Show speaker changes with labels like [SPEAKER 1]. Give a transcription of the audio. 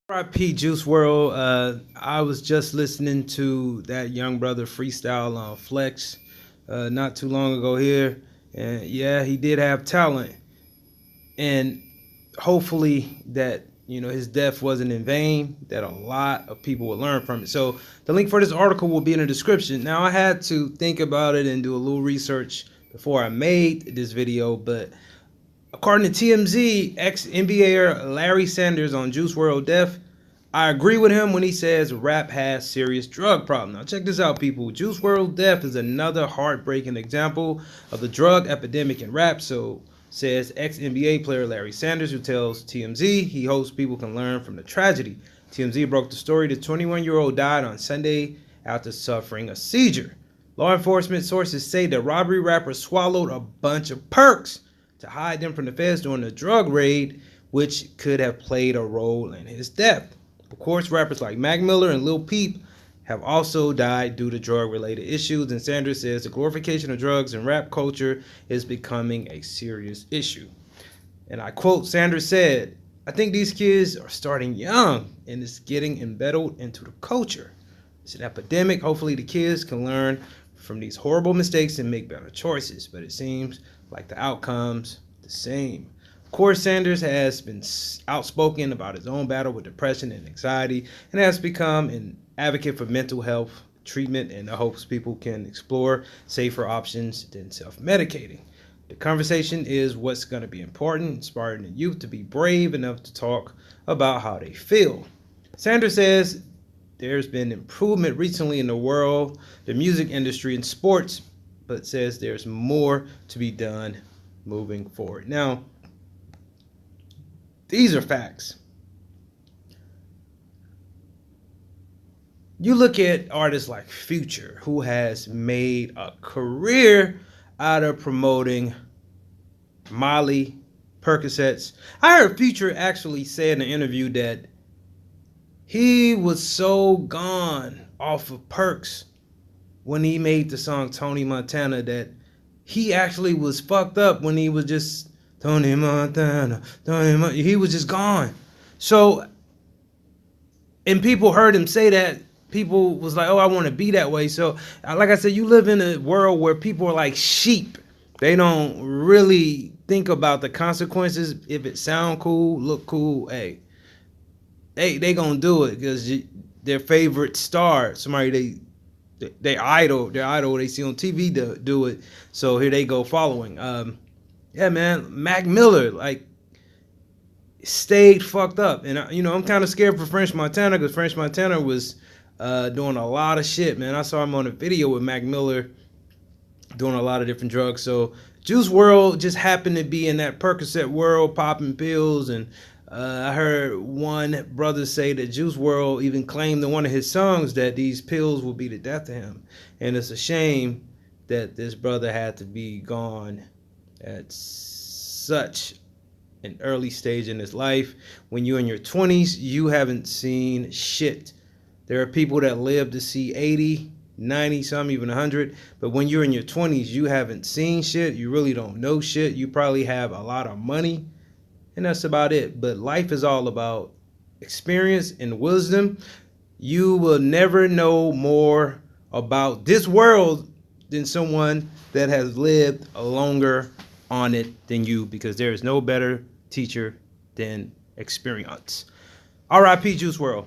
[SPEAKER 1] RIP Juice World. I was just listening to that young brother freestyle on Flex not too long ago here, and yeah, he did have talent, and hopefully that his death wasn't in vain. That a lot of people will learn from it. So the link for this article will be in the description. Now I had to think about it and do a little research before I made this video, but according to TMZ, ex-NBAer Larry Sanders on Juice WRLD death, I agree with him when he says rap has serious drug problem. Now check this out, people. Juice WRLD death is another heartbreaking example of the drug epidemic in rap. So says ex-NBA player Larry Sanders, who tells TMZ he hopes people can learn from the tragedy. TMZ broke the story. The 21-year-old died on Sunday after suffering a seizure. Law enforcement sources say the robbery rapper swallowed a bunch of perks to hide them from the feds during a drug raid, which could have played a role in his death. Of course, rappers like Mac Miller and Lil Peep have also died due to drug-related issues, and Sanders says the glorification of drugs in rap culture is becoming a serious issue. And I quote, Sanders said, "I think these kids are starting young, and it's getting embedded into the culture. It's an epidemic. Hopefully the kids can learn from these horrible mistakes and make better choices, but it seems like the outcome's the same." Of course, Sanders has been outspoken about his own battle with depression and anxiety and has become an advocate for mental health treatment and hopes people can explore safer options than self-medicating. The conversation is what's going to be important, inspiring the youth to be brave enough to talk about how they feel. Sanders says there's been improvement recently in the world, the music industry, and sports, but says there's more to be done moving forward. Now, these are facts. You look at artists like Future, who has made a career out of promoting Molly, Percocets. I heard Future actually say in an interview that he was so gone off of perks when he made the song Tony Montana that he actually was fucked up when he was just Tony Montana, he was just gone. So, and people heard him say that. People was like, oh, I want to be that way. So, like I said, you live in a world where people are like sheep. They don't really think about the consequences. If it sound cool, look cool, hey, they gonna do it because their favorite star, somebody they idol, they see on TV do it. So here they go following. Yeah, man, Mac Miller, like, stayed fucked up. And, I'm kind of scared for French Montana because French Montana was doing a lot of shit, man. I saw him on a video with Mac Miller doing a lot of different drugs. So Juice WRLD just happened to be in that Percocet world, popping pills. And I heard one brother say that Juice WRLD even claimed in one of his songs that these pills will be the death to him. And it's a shame that this brother had to be gone at such an early stage in his life. When you're in your 20s, you haven't seen shit. There are people that live to see 80, 90, some even 100. But when you're in your 20s, you haven't seen shit. You really don't know shit. You probably have a lot of money, and that's about it. But life is all about experience and wisdom. You will never know more about this world than someone that has lived longer on it than you, because there is no better teacher than experience. RIP Juice WRLD.